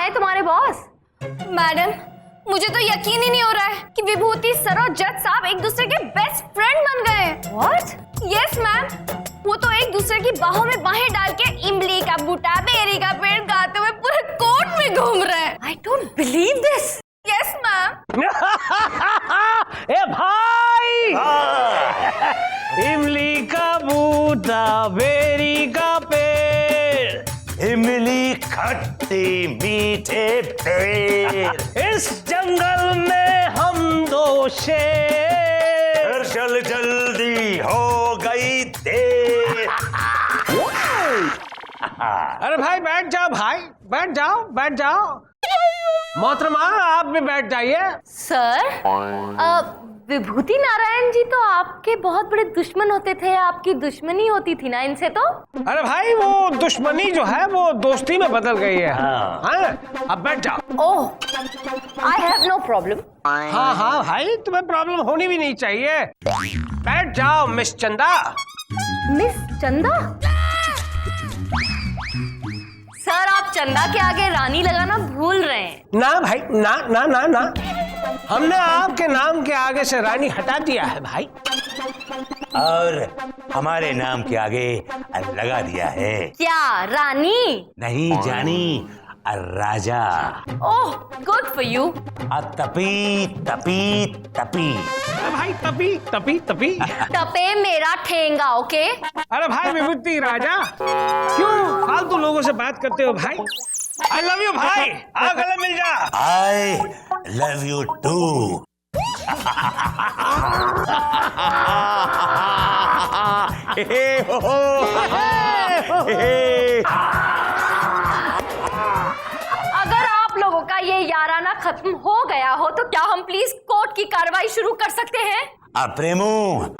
है तुम्हारे boss? Madam, मुझे तो यकीन ही नहीं हो रहा है कि विभूति सर और जज साहब एक दूसरे के बेस्ट फ्रेंड बन गए। What? Yes मैम, वो तो एक दूसरे की बाहों में बाहें डाल के इमली का बूटा, बेरी का पेड़ गाते हुए पूरे कोर्ट में घूम रहे हैं। I don't believe this. Yes ma'am. ए भाई, इमली का बूटा, बेरी का पेड़, इमली खट्टी मीठे पेड़, इस जंगल में हम दो शेर, चल जल्दी हो गई देर। अरे भाई बैठ जाओ, भाई बैठ जाओ, बैठ जाओ। मोहतरमा आप भी बैठ जाइए। सर, विभूति नारायण जी तो आपके बहुत बड़े दुश्मन होते थे, आपकी दुश्मनी होती थी ना इनसे तो? अरे भाई वो दुश्मनी जो है वो दोस्ती में बदल गई है। हाँ, अब बैठ जाओ। ओह, आई हैव नो प्रॉब्लम। हाँ हाँ भाई, तुम्हें प्रॉब्लम होनी भी नहीं चाहिए। बैठ जाओ मिस चंदा। मिस चंदा? सर, आप चंदा के आगे रानी लगाना भूल रहे हैं। ना भाई, ना ना ना ना, हमने आपके नाम के आगे से रानी हटा दिया है भाई, और हमारे नाम के आगे लगा दिया है। क्या रानी? नहीं जानी, राजा। ओह, गुड फॉर यू। तपी तपी तपी। अरे भाई तपी तपी तपी। टपे मेरा ठेंगा, ओके? अरे भाई विभूति राजा, क्यों फालतू लोगों से बात करते हो भाई? आई लव यू भाई, आ गले मिल जा। I love you too. अगर आप लोगों का ये याराना खत्म हो गया हो तो क्या हम प्लीज कोर्ट की कार्रवाई शुरू कर सकते हैं? प्रेमू,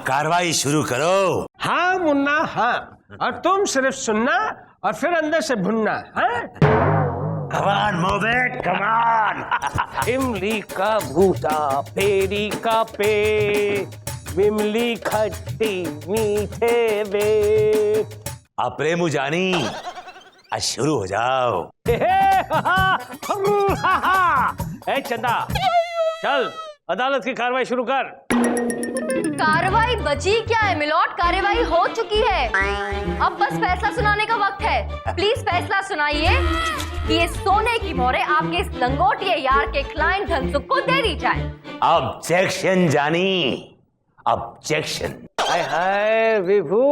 कार्रवाई शुरू करो। हाँ मुन्ना हाँ, और तुम सिर्फ सुनना और फिर अंदर से भुनना। हाँ? Come on, move it, come on। इमली का बूटा, पेरी का पेड़, इमली खट्टी मीठे बेर। प्रेमू जानी, आज शुरू हो जाओ। ए चंदा, चल अदालत की कार्रवाई शुरू कर। कार्रवाई बची क्या है मिलॉर्ड? कार्रवाई हो चुकी है, अब बस फैसला सुनाने का वक्त है। प्लीज फैसला सुनाइए कि ये सोने की मोहरें आपके इस लंगोटिए यार के क्लाइंट धनसुख को दे दी जाए। ऑब्जेक्शन जानी, ऑब्जेक्शन। हाय हाय विभू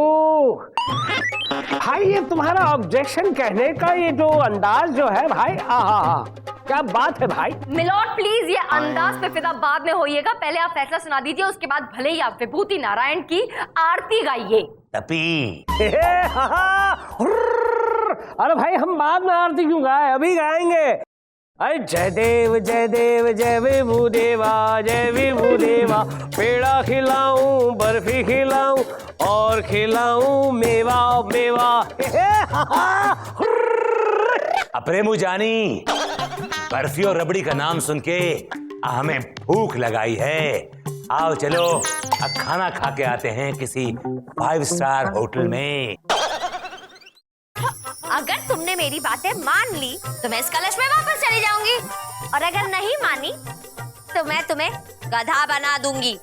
भाई, ये तुम्हारा ऑब्जेक्शन कहने का ये जो अंदाज जो है भाई, आहा क्या बात है भाई। मिलॉर्ड प्लीज ये अंदाज पे फिदा बाद में होइएगा, पहले आप फैसला सुना दीजिए, उसके बाद भले ही आप विभूति नारायण की आरती गाइए। तपी। अरे भाई हम बाद में आरती क्यों गाए, अभी गाएंगे। अरे जय देव जय देव जय विभू देवा, जय विभू देवा, पेड़ा खिलाऊं बर्फी खिलाऊं और खिलाऊं मेवा मेवा। प्रेमू जानी, बर्फी और रबड़ी का नाम सुन के हमें भूख लगाई है। आओ चलो खाना खा के आते हैं किसी 5 स्टार होटल में। अगर तुमने मेरी बातें मान ली तो मैं इस कलश में वापस चली जाऊंगी, और अगर नहीं मानी तो मैं तुम्हें गधा बना दूंगी।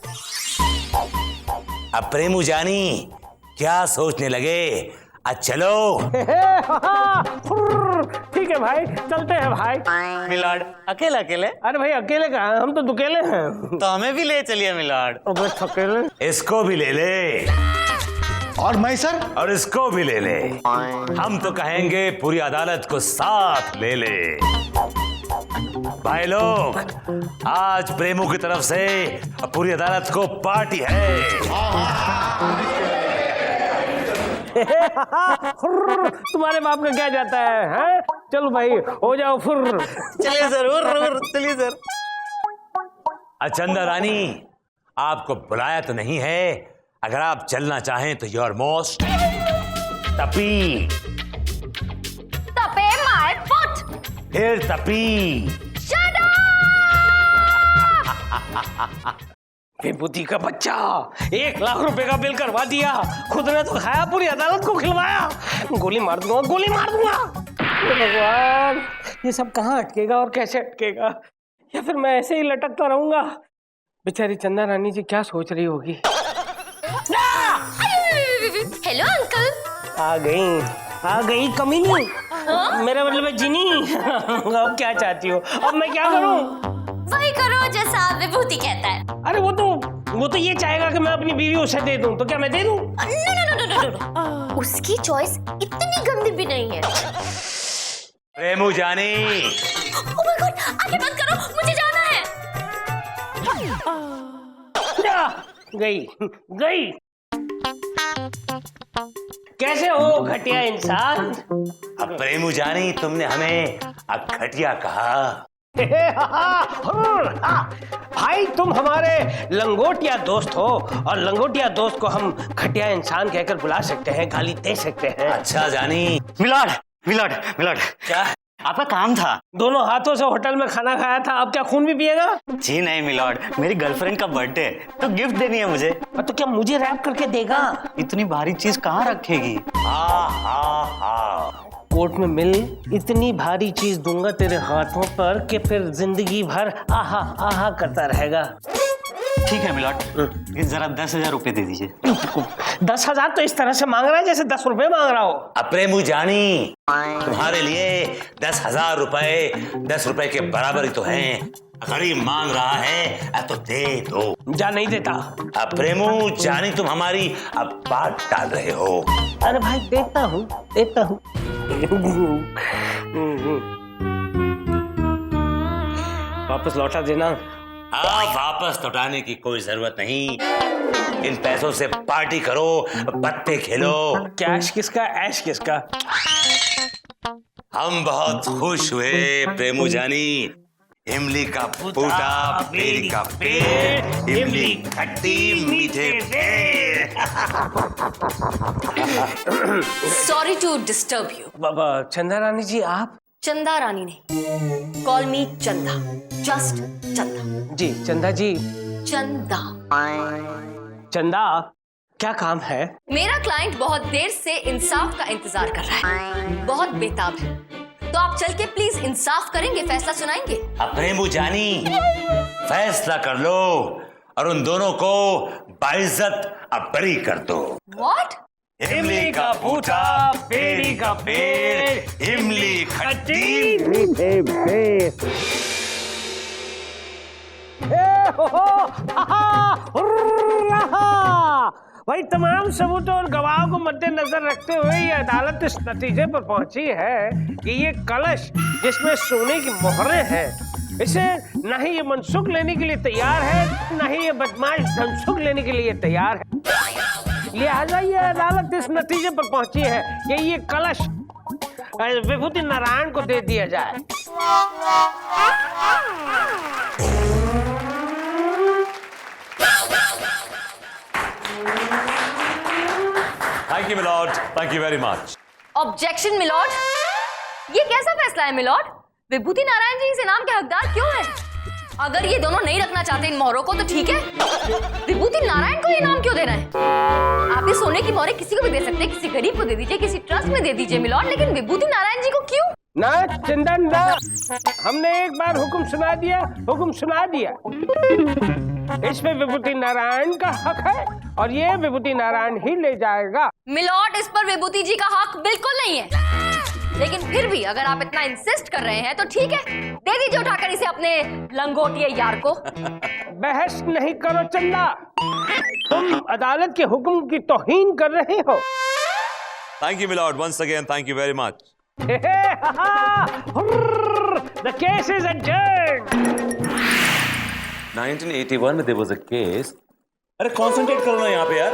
प्रेमू जानी, क्या सोचने लगे? चलो। ठीक है भाई, चलते हैं भाई। मिलॉर्ड, अकेले अकेले? अरे भाई अकेले कहाँ, हम तो दुकेले हैं। तो हमें भी ले चलिए मिलॉर्ड। अकेले इसको भी ले ले, और मैं सर? और इसको भी ले ले। हम तो कहेंगे पूरी अदालत को साथ ले ले। भाई लोग, आज प्रेमू की तरफ से पूरी अदालत को पार्टी है। तुम्हारे बाप का क्या जाता है? चलो भाई हो जाओ फुर। चलिए जरूर, चलिए सर। चंदा रानी, आपको बुलाया तो नहीं है, अगर आप चलना चाहें तो योर मोस्ट तपी। तपे माय फुट। फिर तपी। Shut up! विभूति का बच्चा 1 लाख रुपए का बिल करवा दिया, खुद ने तो खाया, पूरी अदालत को खिलवाया। गोली मार दूंगा, गोली मार दूंगा। भगवान। ये सब कहाँ अटकेगा और कैसे अटकेगा, या फिर मैं ऐसे ही लटकता रहूंगा? बेचारी चंदा रानी जी क्या सोच रही होगी। Hello uncle. आ गई कमीनी। मेरा मतलब है जिनी। अब क्या चाहती हो? अब मैं क्या करूं? वही करो जैसा विभूति कहता है। अरे वो तो ये चाहेगा कि मैं अपनी बीवी उसे दे दूं, तो क्या मैं दे दूं? नो। उसकी चॉइस इतनी गंदी भी नहीं है। प्रेमू जानी, ओह माय गॉड, आंखें बंद करो, मुझे जाना है। गई। कैसे हो घटिया इंसान? अब प्रेमू जानी, तुमने हमें घटिया कहा। भाई तुम हमारे लंगोटिया दोस्त हो, और लंगोटिया दोस्त को हम घटिया इंसान कहकर बुला सकते हैं, गाली दे सकते हैं। अच्छा जानी। मिलॉर्ड। क्या? आपका काम था। दोनों हाथों से होटल में खाना खाया था, अब क्या खून भी पिएगा? जी नहीं मिलॉर्ड, मेरी गर्लफ्रेंड का बर्थडे तो गिफ्ट देनी है मुझे। तो क्या मुझे रैप करके देगा? इतनी भारी चीज कहाँ रखेगी? कोर्ट में मिल इतनी भारी चीज दूंगा तेरे हाथों पर कि फिर जिंदगी भर आहा आहा करता रहेगा। ठीक है मिलॉर्ड, जरा 10,000 रुपए दे दीजिए। 10,000 तो इस तरह से मांग रहा है जैसे 10 रुपए मांग रहा हो। प्रेमू जानी, तुम्हारे लिए 10,000 रुपए 10 रुपए के बराबर ही तो हैं। गरीब मांग रहा है तो दे दो। जा नहीं देता। प्रेमू जानी, तुम हमारी अब बात टाल रहे हो। अरे भाई देता हूँ। वापस लौटा देना। वापस लौटाने की कोई जरूरत नहीं। इन पैसों से पार्टी करो, पत्ते खेलो। कैश किसका, ऐश किसका? हम बहुत खुश हुए प्रेमू जानी। इमली का फूटा, बेरी का पेड़, इमली खट्टी मीठे पेड़। Sorry to disturb you. बाबा चंदा रानी जी, आप? चंदा रानी नहीं, कॉल मी चंदा, जस्ट चंदा। जी चंदा जी। चंदा, क्या काम है? मेरा क्लाइंट बहुत देर से इंसाफ का इंतजार कर रहा है, बहुत बेताब है, तो आप चल के प्लीज इंसाफ करेंगे, फैसला सुनाएंगे। प्रेमू जानी, फैसला कर लो और उन दोनों को बाइज्जत बरी कर दो। What? इमली का फूटा, बेरी का पेड़, इमली खट्टी मीठे पेड़। भाई तमाम सबूतों और गवाहों को मद्देनजर रखते हुए ये अदालत इस नतीजे पर पहुंची है कि ये कलश जिसमें सोने की मोहरें हैं, इसे न ही ये मनसुख लेने के लिए तैयार है, न ही ये बदमाश धनसुख लेने के लिए तैयार है। लिहाजा ये अदालत इस नतीजे पर पहुंची है कि ये कलश विभूति नारायण को दे दिया जाए। Thank you milord, thank you very much. Objection milord. ये कैसा फैसला है मिलॉर्ड? विभूति नारायण जी इस इनाम के हकदार क्यों हैं? अगर ये दोनों नहीं रखना चाहते इन मोहरों को तो ठीक है, विभूति नारायण को ये इनाम क्यों देना है? आप ये सोने की मोहरें किसी को भी दे सकते हैं, किसी गरीब को दे दीजिए, किसी ट्रस्ट में दे दीजिए मिलॉर्ड, लेकिन विभूति नारायण जी को क्यों? ना चंदन ना, हमने एक बार हुक्म सुना दिया। इसमें विभूति नारायण का हक है और ये विभूति नारायण ही ले जाएगा। मिलॉर्ड, इस पर विभूति जी का हक बिल्कुल नहीं है, लेकिन फिर भी अगर आप इतना इंसिस्ट कर रहे हैं तो ठीक है, दे दीजिए उठाकर इसे अपने लंगोटिए यार को। बहस नहीं करो चंदा, तुम अदालत के हुक्म की तौहीन कर रहे हो। Thank you milord, once again thank you very much. The case is adjourned. 1981 में there was a case. अरे concentrate करो ना यहाँ पे यार।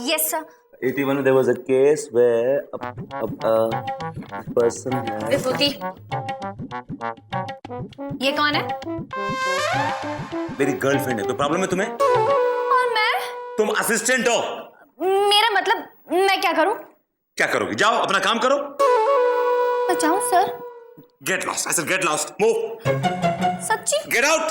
Yes sir. 81 में there was a case where a person had... विभूति, ये कौन है? मेरी गर्लफ्रेंड है। कोई प्रॉब्लम है तुम्हें? और मैं? तुम असिस्टेंट हो। मेरा मतलब मैं क्या करूं? क्या करोगी? जाओ अपना काम करो। बचाऊं sir? Get lost. I said get lost. Move. सच्ची? Get out.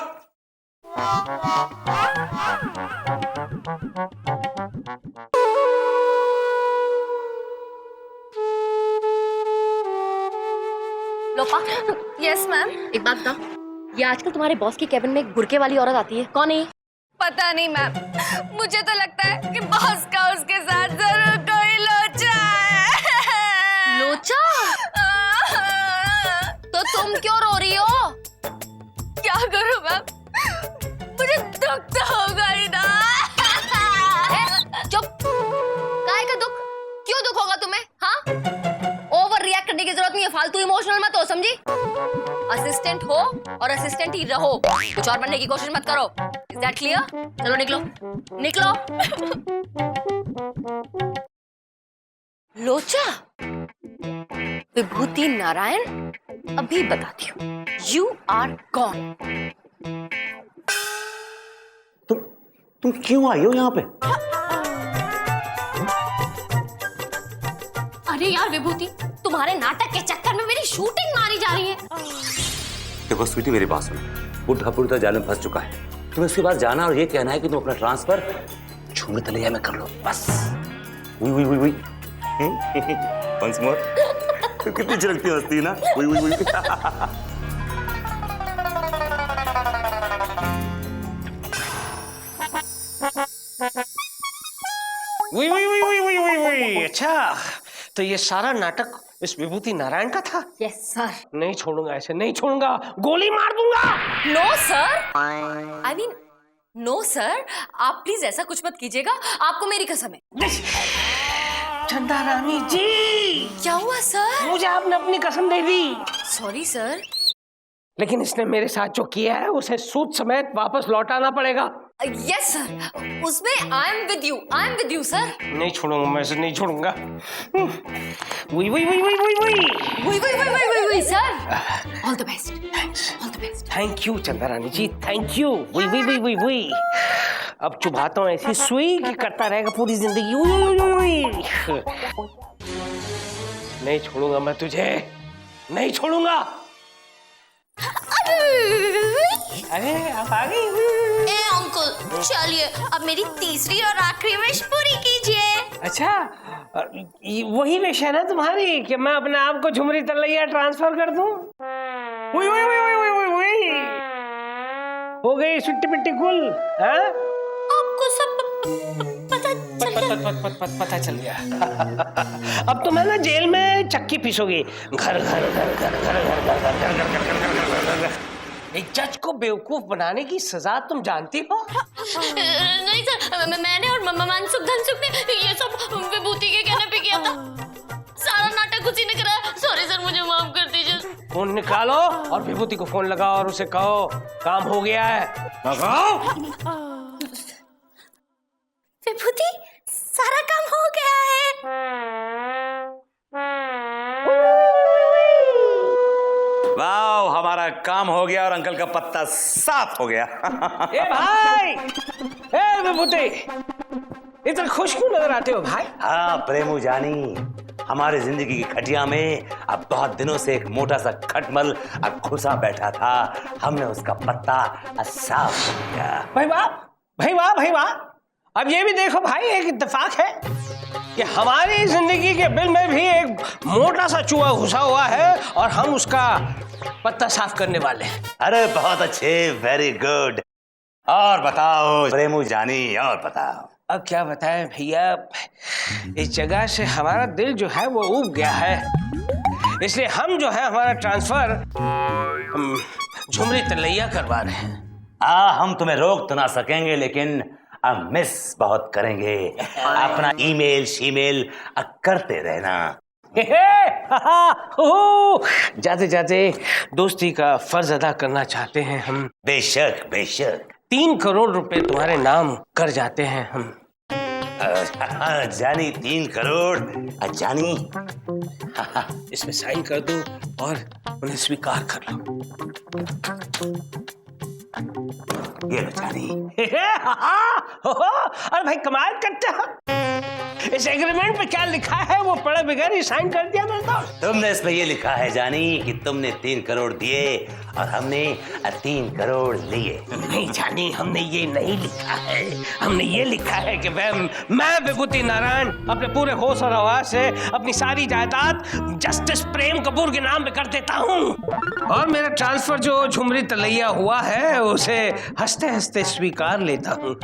लोपा, यस मैम। एक बात बता, ये आजकल तुम्हारे बॉस के केबिन में एक बुरके वाली औरत आती है, कौन है ये? पता नहीं मैम, मुझे तो लगता है कि बॉस का उसके साथ जरूर कोई लोचा है। लोचा? तो तुम क्यों रो रही हो? क्या करूं मैम, मुझे दुख तो होगा ही ना। चुप। काय का दुख? क्यों दुख होगा तुम्हें? हाँ, ओवर रिएक्ट करने की जरूरत नहीं है, फालतू इमोशनल मत हो, समझी? असिस्टेंट हो और असिस्टेंट ही रहो, कुछ और बनने की कोशिश मत करो। Is that clear? चलो निकलो, निकलो। लोचा? विभूति नारायण, अभी बताती हूँ। You are gone. तुम क्यों आई हो यहाँ पे? अरे यार विभूति, तुम्हारे नाटक के चक्कर में मेरी शूटिंग मारी जा रही है। देखो स्वीटी, मेरी बात सुनो। बुढ़ा बुढ़ा जाल में फंस चुका है। तुम्हें उसके पास जाना और ये कहना है कि तुम अपना ट्रांसफर झूमर तलैया में कर लो, बस। वही वंस मोर। कितनी झलकती हंसती है ना, वही वही। अच्छा, तो ये सारा नाटक इस विभूति नारायण का था? Yes sir. नहीं छोड़ूंगा, ऐसे नहीं छोड़ूंगा, गोली मार दूंगा। No sir, I mean no sir, आप प्लीज ऐसा कुछ मत कीजिएगा, आपको मेरी कसम है। चंदा रानी जी, क्या हुआ सर? मुझे आपने अपनी कसम दे दी। Sorry sir. लेकिन इसने मेरे साथ जो किया है उसे सूद समेत वापस लौटाना पड़ेगा। यस सर, उसमें I am with you sir. नहीं छोड़ूंगा, मैं इसे नहीं छोड़ूंगा। वही sir. All the best, all the best. Thank you चंदा रानी जी, थैंक यू। वही। अब चुभाता हूँ ऐसी सुई कि करता रहेगा पूरी जिंदगी। नहीं छोड़ूंगा मैं तुझे, नहीं छोड़ूंगा। अरे आप आ गई। ए अंकल, चलिए अब मेरी तीसरी और आखिरी विश पूरी कीजिए। अच्छा, वही विश है ना तुम्हारी कि मैं अपने आप को झुमरी तलैया ट्रांसफर कर दूं? वही हो गई सुट्टी पिट्टी कुल। हाँ, आपको सब पता चल गया। अब तो मैं ना जेल में चक्की पीसोगी। घर एक जज को बेवकूफ बनाने की सजा तुम जानती हो? नहीं सर, मैंने और मनसुख धनसुख ने ये सब विभूति के कहने पे किया था। सारा नाटक उसी ने कराया। सॉरी सर, मुझे माफ कर दीजिए। फोन निकालो और विभूति को फोन लगाओ और उसे कहो काम हो गया है। लगाओ। विभूति, सारा काम हो गया है। वाह, हमारा काम हो गया और अंकल का पत्ता साफ हो गया। ए भाई, ए विभूति, इतना खुश क्यों नजर आते हो भाई? हाँ प्रेमू जानी, हमारी जिंदगी की खटिया में अब बहुत दिनों से एक मोटा सा खटमल अब घुसा बैठा था। हमने उसका पत्ता साफ किया। भाई वाह, भाई वाह, भाई वाह। अब ये भी देखो भाई, एक इत्तेफाक है कि हमारी जिंदगी के बिल में भी एक मोटा सा चूहा घुसा हुआ है और हम उसका पत्ता साफ करने वाले हैं। अरे बहुत अच्छे, वेरी गुड। और बताओ प्रेमू जानी, और बताओ। अब क्या बताएं भैया, इस जगह से हमारा दिल जो है वो ऊब गया है, इसलिए हम जो है हमारा ट्रांसफर झुमरी तलैया करवा रहे हैं। हम तुम्हें रोक तो ना सकेंगे, लेकिन अब मिस बहुत करेंगे। अपना ईमेल शीमेल करते रहना। जाते जाते दोस्ती का फर्ज अदा करना चाहते हैं हम। बेशक बेशक। 3 करोड़ रुपए तुम्हारे नाम कर जाते हैं हम। जानी 3 करोड़। जानी इसमें साइन कर दो और उन्हें स्वीकार कर लो। ये लो जानी। अरे भाई कमाल करते हो। इस एग्रीमेंट पे क्या लिखा है वो पढ़े बगैर ही साइन कर दिया मेरे दोस्त। तुमने इसमें ये लिखा है जानी कि तुमने 3 करोड़ दिए और हमने 3 करोड़ लिए। नहीं जानी, हमने ये नहीं लिखा है। हमने ये लिखा है कि मैं विभूति नारायण अपने पूरे होश और हवास से अपनी सारी जायदाद जस्टिस प्रेम कपूर के नाम पे कर देता हूँ और मेरा ट्रांसफर जो झुमरी तलैया हुआ है उसे हंसते हंसते स्वीकार लेता हूँ।